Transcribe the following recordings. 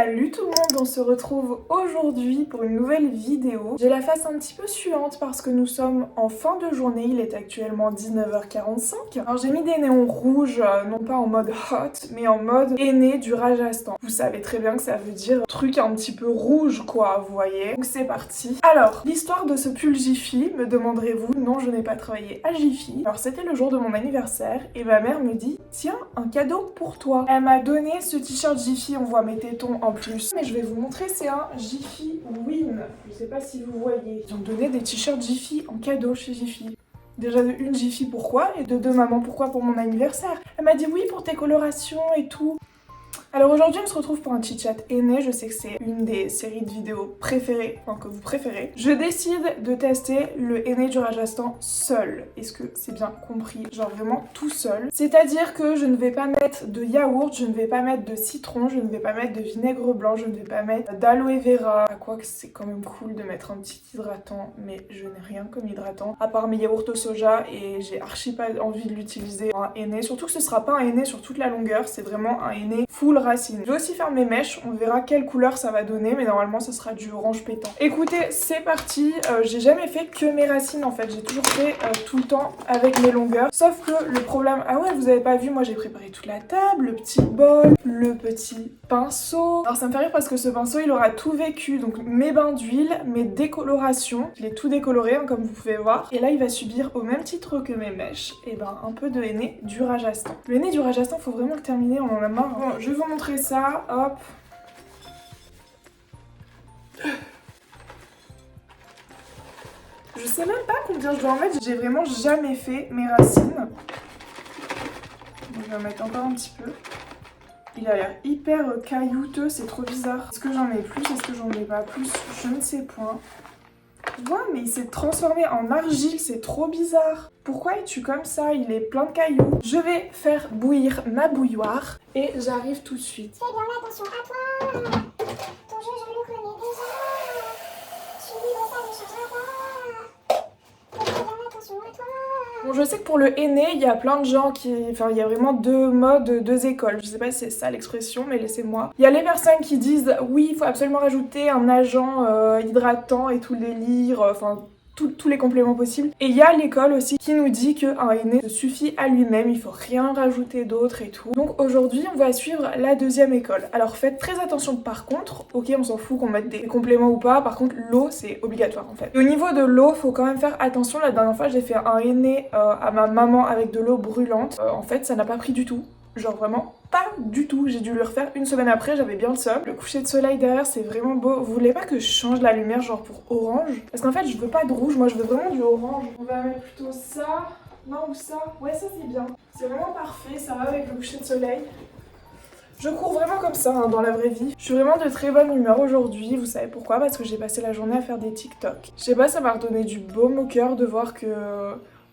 Salut tout le monde, on se retrouve aujourd'hui pour une nouvelle vidéo. J'ai la face un petit peu suante parce que nous sommes en fin de journée, il est actuellement 19h45. Alors j'ai mis des néons rouges, non pas en mode hot, mais en mode aîné du Rajasthan. Vous savez très bien que ça veut dire truc un petit peu rouge quoi, vous voyez. Donc c'est parti. Alors, l'histoire de ce pull Jiffy, me demanderez-vous? Non, je n'ai pas travaillé à Jiffy. Alors c'était le jour de mon anniversaire et ma mère me dit « Tiens, un cadeau pour toi ». Elle m'a donné ce t-shirt Jiffy, on voit mes tétons en plus. Mais je vais vous montrer, c'est un Jiffy Win. Je sais pas si vous voyez. Ils ont donné des t-shirts Jiffy en cadeau chez Jiffy. Déjà de une Jiffy pourquoi et de deux maman pourquoi pour mon anniversaire. Elle m'a dit oui pour tes colorations et tout. Alors aujourd'hui on se retrouve pour un chit-chat aîné, je sais que c'est une des séries de vidéos préférées, enfin que vous préférez. Je décide de tester le aîné du Rajasthan seul. Est-ce que c'est bien compris? Genre vraiment tout seul. C'est-à-dire que je ne vais pas mettre de yaourt, je ne vais pas mettre de citron, je ne vais pas mettre de vinaigre blanc, je ne vais pas mettre d'aloe vera. Quoique c'est quand même cool de mettre un petit hydratant, mais je n'ai rien comme hydratant, à part mes yaourts au soja et j'ai archi pas envie de l'utiliser un aîné. Surtout que ce sera pas un aîné sur toute la longueur, c'est vraiment un aîné full racine. Je vais aussi faire mes mèches, on verra quelle couleur ça va donner, mais normalement ce sera du orange pétant. Écoutez, c'est parti, j'ai jamais fait que mes racines en fait, j'ai toujours fait tout le temps avec mes longueurs, sauf que le problème, ah ouais vous avez pas vu, moi j'ai préparé toute la table, le petit bol, le petit pinceau. Alors ça me fait rire parce que ce pinceau il aura tout vécu, donc mes bains d'huile, mes décolorations, je l'ai tout décoloré hein, comme vous pouvez voir, et là il va subir au même titre que mes mèches, et ben un peu de henné du Rajasthan. Le henné du Rajasthan faut vraiment le terminer, on en a marre. Bon, je vais vous montrer ça, hop. Je sais même pas combien je dois en mettre, j'ai vraiment jamais fait mes racines. Donc, je vais en mettre encore un petit peu. Il a l'air hyper caillouteux, c'est trop bizarre. Est-ce que j'en mets plus? Est-ce que j'en mets pas plus? Je ne sais point. Ouais, mais il s'est transformé en argile, c'est trop bizarre. Pourquoi es-tu comme ça? Il est plein de cailloux. Je vais faire bouillir ma bouilloire et j'arrive tout de suite. Fais bien attention à toi. Ton jeu, je le connais déjà. Tu livres ça ne changera pas. Fais bien attention à toi. Bon, je sais que pour le henné, il y a plein de gens qui... Enfin, il y a vraiment deux modes, deux écoles. Je sais pas si c'est ça l'expression, mais laissez-moi. Il y a les personnes qui disent « Oui, il faut absolument rajouter un agent hydratant et tout le délire, enfin... » tous les compléments possibles. Et il y a l'école aussi qui nous dit qu'un henné se suffit à lui-même, il faut rien rajouter d'autre et tout. Donc aujourd'hui, on va suivre la deuxième école. Alors faites très attention par contre, ok on s'en fout qu'on mette des compléments ou pas, par contre l'eau c'est obligatoire en fait. Et au niveau de l'eau, faut quand même faire attention, la dernière fois j'ai fait un henné à ma maman avec de l'eau brûlante, en fait ça n'a pas pris du tout. Genre vraiment pas du tout, j'ai dû le refaire une semaine après, j'avais bien le seum. Le coucher de soleil derrière c'est vraiment beau. Vous voulez pas que je change la lumière genre pour orange? Parce qu'en fait je veux pas de rouge, moi je veux vraiment du orange. On va mettre plutôt ça, non ou ça? Ouais ça c'est bien, c'est vraiment parfait, ça va avec le coucher de soleil. Je cours vraiment comme ça hein, dans la vraie vie. Je suis vraiment de très bonne humeur aujourd'hui, vous savez pourquoi? Parce que j'ai passé la journée à faire des TikTok. Je sais pas, ça m'a redonné du baume au cœur de voir que...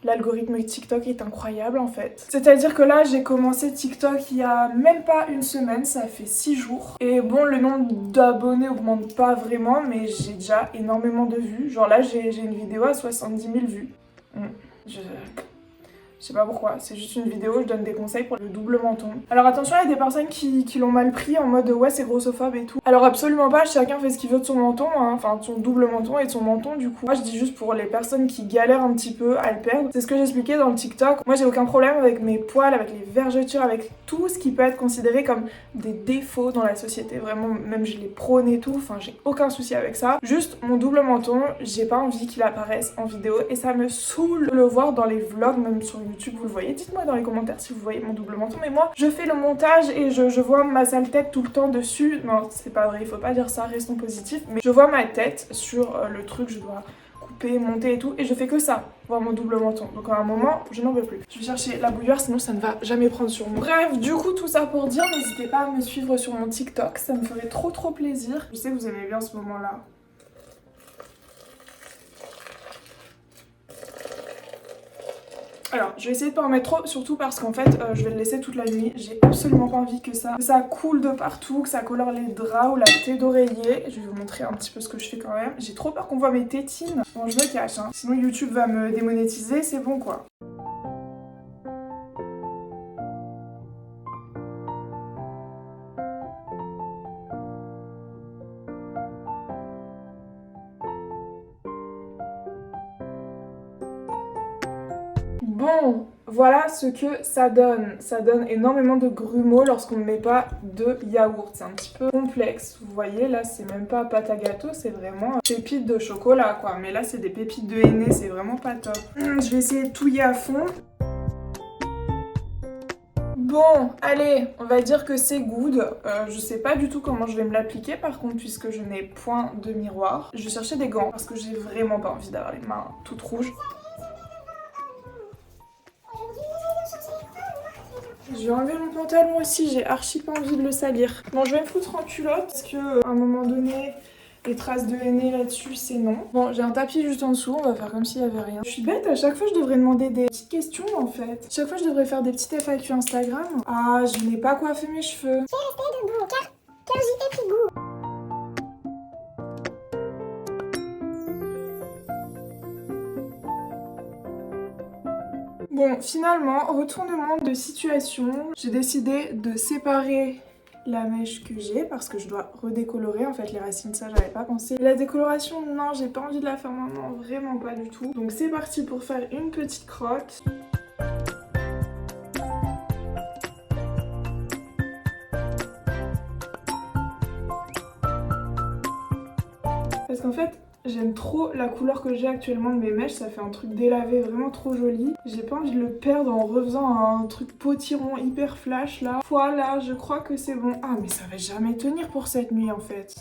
l'algorithme TikTok est incroyable en fait. C'est-à-dire que là j'ai commencé TikTok il y a même pas une semaine, ça fait 6 jours. Et bon le nombre d'abonnés augmente pas vraiment mais j'ai déjà énormément de vues. Genre là j'ai une vidéo à 70 000 vues. Je sais pas pourquoi, c'est juste une vidéo, je donne des conseils pour le double menton. Alors attention, il y a des personnes qui l'ont mal pris en mode ouais c'est grossophobe et tout. Alors absolument pas, chacun fait ce qu'il veut de son menton, hein, enfin de son double menton et de son menton du coup. Moi je dis juste pour les personnes qui galèrent un petit peu à le perdre. C'est ce que j'expliquais dans le TikTok. Moi j'ai aucun problème avec mes poils, avec les vergetures, avec tout ce qui peut être considéré comme des défauts dans la société. Vraiment, même je les prône et tout, enfin j'ai aucun souci avec ça. Juste mon double menton, j'ai pas envie qu'il apparaisse en vidéo et ça me saoule de le voir dans les vlogs, même sur YouTube, vous le voyez. Dites-moi dans les commentaires si vous voyez mon double menton. Mais moi, je fais le montage et je vois ma sale tête tout le temps dessus. Non, c'est pas vrai, il faut pas dire ça, restons positifs. Mais je vois ma tête sur le truc, je dois couper, monter et tout. Et je fais que ça, voir mon double menton. Donc à un moment, je n'en veux plus. Je vais chercher la bouilloire, sinon ça ne va jamais prendre sur moi. Bref, du coup, tout ça pour dire, n'hésitez pas à me suivre sur mon TikTok. Ça me ferait trop plaisir. Je sais que vous aimez bien ce moment-là. Alors, je vais essayer de pas en mettre trop, surtout parce qu'en fait, je vais le laisser toute la nuit. J'ai absolument pas envie que ça coule de partout, que ça colore les draps ou la tête d'oreiller. Je vais vous montrer un petit peu ce que je fais quand même. J'ai trop peur qu'on voit mes tétines. Bon, je me cache, hein. Sinon YouTube va me démonétiser, c'est bon quoi. Bon, voilà ce que ça donne. Ça donne énormément de grumeaux lorsqu'on ne met pas de yaourt. C'est un petit peu complexe. Vous voyez, là, c'est même pas pâte à gâteau, c'est vraiment pépites de chocolat, quoi. Mais là, c'est des pépites de henné, c'est vraiment pas top. Je vais essayer de touiller à fond. Bon, allez, on va dire que c'est good. Je sais pas du tout comment je vais me l'appliquer par contre puisque je n'ai point de miroir. Je vais chercher des gants parce que j'ai vraiment pas envie d'avoir les mains toutes rouges. Je vais enlever mon pantalon aussi, j'ai archi pas envie de le salir. Bon, je vais me foutre en culotte parce que à un moment donné, les traces de henné là-dessus, c'est non. Bon, j'ai un tapis juste en dessous, on va faire comme s'il y avait rien. Je suis bête, à chaque fois je devrais demander des petites questions en fait. Chaque fois je devrais faire des petites FAQ Instagram. Ah, je n'ai pas coiffé mes cheveux. Je vais rester debout car j'y ai pris goût. Bon, finalement, retournement de situation. J'ai décidé de séparer la mèche que j'ai parce que je dois redécolorer. En fait, les racines, ça, j'avais pas pensé. La décoloration, non, j'ai pas envie de la faire maintenant, vraiment pas du tout. Donc c'est parti pour faire une petite crotte. Parce qu'en fait, j'aime trop la couleur que j'ai actuellement de mes mèches, ça fait un truc délavé vraiment trop joli. J'ai pas envie de le perdre en refaisant un truc potiron hyper flash là. Voilà, je crois que c'est bon. Ah mais ça va jamais tenir pour cette nuit en fait.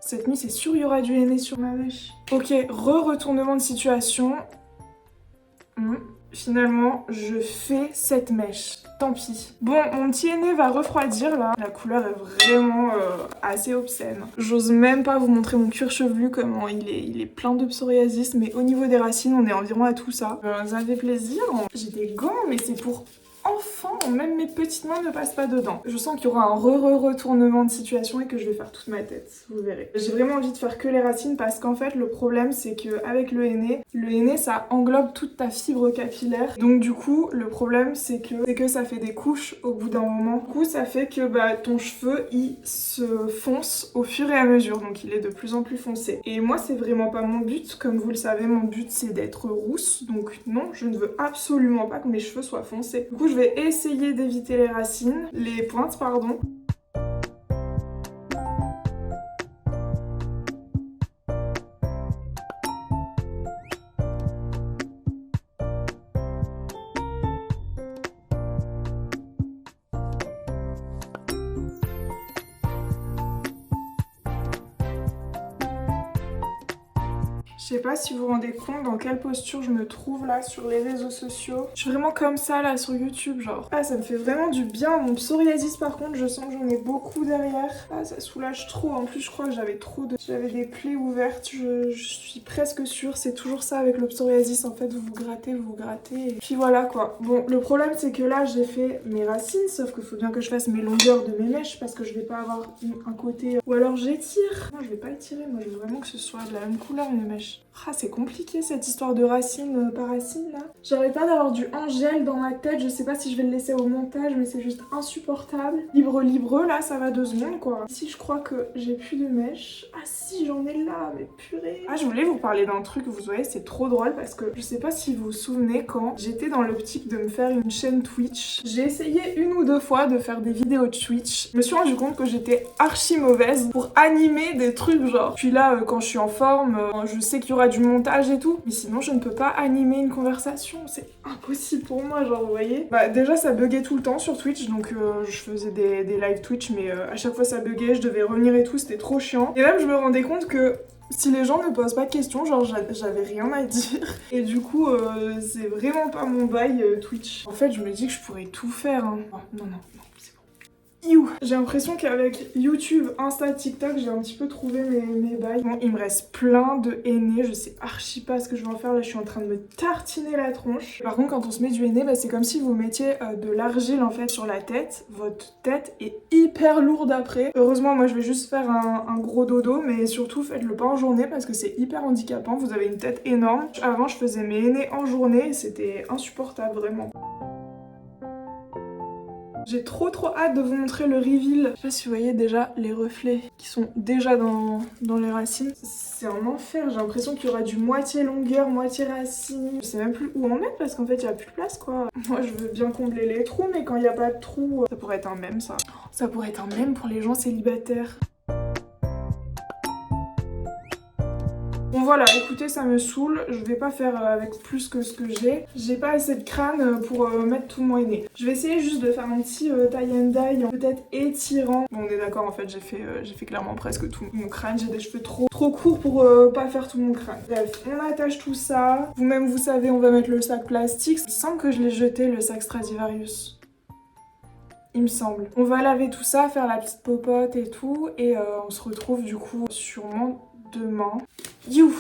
Cette nuit c'est sûr il y aura du henné sur ma mèche. Ok, retournement de situation. Finalement, je fais cette mèche. Tant pis. Bon, mon petit henné va refroidir là. La couleur est vraiment assez obscène. J'ose même pas vous montrer mon cuir chevelu, comment il est plein de psoriasis. Mais au niveau des racines, on est environ à tout ça. Ça fait plaisir. J'ai des gants, mais c'est pour enfants. Même mes petites mains ne passent pas dedans. Je sens qu'il y aura un retournement de situation et que je vais faire toute ma tête. Vous verrez. J'ai vraiment envie de faire que les racines parce qu'en fait, le problème, c'est qu'avec le henné, ça englobe toute ta fibre capillaire. Donc du coup, le problème, c'est que ça fait des couches au bout d'un moment. Du coup, ça fait que ton cheveu, il se fonce au fur et à mesure. Donc il est de plus en plus foncé. Et moi, c'est vraiment pas mon but. Comme vous le savez, mon but, c'est d'être rousse. Donc non, je ne veux absolument pas que mes cheveux soient foncés. Du coup, je vais essayer d'éviter les racines, les pointes, pardon. Je sais pas si vous vous rendez compte dans quelle posture je me trouve là sur les réseaux sociaux. Je suis vraiment comme ça là sur YouTube, genre. Ah, ça me fait vraiment du bien. Mon psoriasis par contre, je sens que j'en ai beaucoup derrière. Ah, ça soulage trop. En plus, je crois que j'avais des plaies ouvertes. Je suis presque sûre. C'est toujours ça avec le psoriasis. En fait, vous vous grattez. Et puis voilà quoi. Bon, le problème c'est que là, j'ai fait mes racines. Sauf qu'il faut bien que je fasse mes longueurs de mes mèches parce que je vais pas avoir un côté... Ou alors j'étire. Non, je vais pas étirer. Moi, je veux vraiment que ce soit de la même couleur mes mèches. Ah, c'est compliqué cette histoire de racine par racine là. J'arrête pas d'avoir du Angèle dans ma tête, je sais pas si je vais le laisser au montage mais c'est juste insupportable. Libre là, ça va 2 secondes quoi. Ici je crois que j'ai plus de mèches. Ah si, j'en ai là, mais purée. Ah, je voulais vous parler d'un truc, vous voyez, c'est trop drôle parce que je sais pas si vous vous souvenez quand j'étais dans l'optique de me faire une chaîne Twitch. J'ai essayé 1 ou 2 fois de faire des vidéos de Twitch. Je me suis rendu compte que j'étais archi mauvaise pour animer des trucs genre. Puis là, quand je suis en forme, je sais qu'il y aura du montage et tout, mais sinon je ne peux pas animer une conversation, c'est impossible pour moi, genre vous voyez. Déjà ça buguait tout le temps sur Twitch, donc je faisais des live Twitch, mais à chaque fois ça buguait, je devais revenir et tout, c'était trop chiant. Et même je me rendais compte que si les gens ne posent pas de questions, genre j'avais rien à dire. Et du coup, c'est vraiment pas mon bail Twitch. En fait, je me dis que je pourrais tout faire. Hein. Non, c'est bon. J'ai l'impression qu'avec YouTube, Insta, TikTok, j'ai un petit peu trouvé mes bails. Bon, il me reste plein de henné, je sais archi pas ce que je vais en faire. Là, je suis en train de me tartiner la tronche. Par contre, quand on se met du henné, c'est comme si vous mettiez de l'argile en fait sur la tête. Votre tête est hyper lourde après. Heureusement, moi, je vais juste faire un gros dodo, mais surtout, faites-le pas en journée parce que c'est hyper handicapant. Vous avez une tête énorme. Avant, je faisais mes henné en journée et c'était insupportable, vraiment. J'ai trop hâte de vous montrer le reveal. Je sais pas si vous voyez déjà les reflets qui sont déjà dans les racines. C'est un enfer, j'ai l'impression qu'il y aura du moitié longueur, moitié racine. Je sais même plus où en mettre parce qu'en fait il n'y a plus de place quoi. Moi je veux bien combler les trous mais quand il n'y a pas de trous, ça pourrait être un mème ça. Ça pourrait être un mème pour les gens célibataires. Bon voilà, écoutez, ça me saoule, je vais pas faire avec plus que ce que j'ai. J'ai pas assez de crâne pour mettre tout mon henné. Je vais essayer juste de faire un petit tie and dye, peut-être étirant. Bon, on est d'accord, en fait, j'ai fait clairement presque tout mon crâne. J'ai des cheveux trop courts pour pas faire tout mon crâne. Bref, on attache tout ça. Vous-même, vous savez, on va mettre le sac plastique. Il semble que je l'ai jeté, le sac Stradivarius. Il me semble. On va laver tout ça, faire la petite popote et tout. Et on se retrouve du coup sûrement demain. You.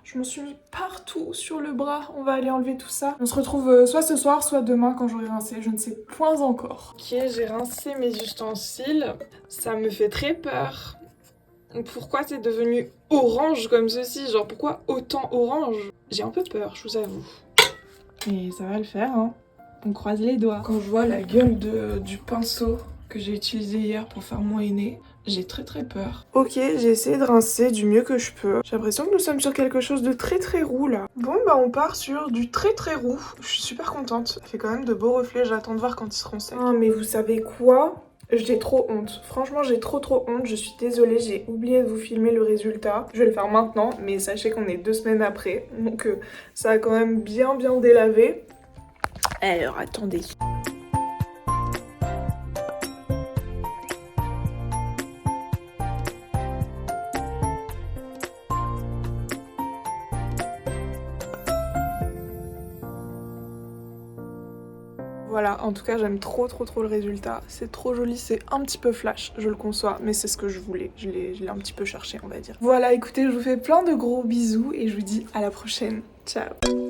Je me suis mis partout sur le bras. On va aller enlever tout ça. On se retrouve soit ce soir, soit demain quand j'aurai rincé. Je ne sais point encore. Ok, j'ai rincé mes ustensiles. Ça me fait très peur. Pourquoi c'est devenu orange comme ceci? Genre pourquoi autant orange? J'ai un peu peur, je vous avoue. Et ça va le faire, hein. On croise les doigts. Quand je vois la gueule du pinceau que j'ai utilisé hier pour faire mon henné, j'ai très peur. Ok, j'ai essayé de rincer du mieux que je peux. J'ai l'impression que nous sommes sur quelque chose de très roux là. Bon bah on part sur du très roux. Je suis super contente. Ça fait quand même de beaux reflets, j'attends de voir quand ils seront secs. Ah mais vous savez quoi? J'ai trop honte. Franchement, j'ai trop honte. Je suis désolée, j'ai oublié de vous filmer le résultat. Je vais le faire maintenant, mais sachez qu'on est 2 semaines après. Donc ça a quand même bien délavé. Alors attendez. Voilà, en tout cas j'aime trop le résultat. C'est trop joli, c'est un petit peu flash, je le conçois, mais c'est ce que je voulais. Je l'ai un petit peu cherché, on va dire. Voilà, écoutez, je vous fais plein de gros bisous et je vous dis à la prochaine. Ciao.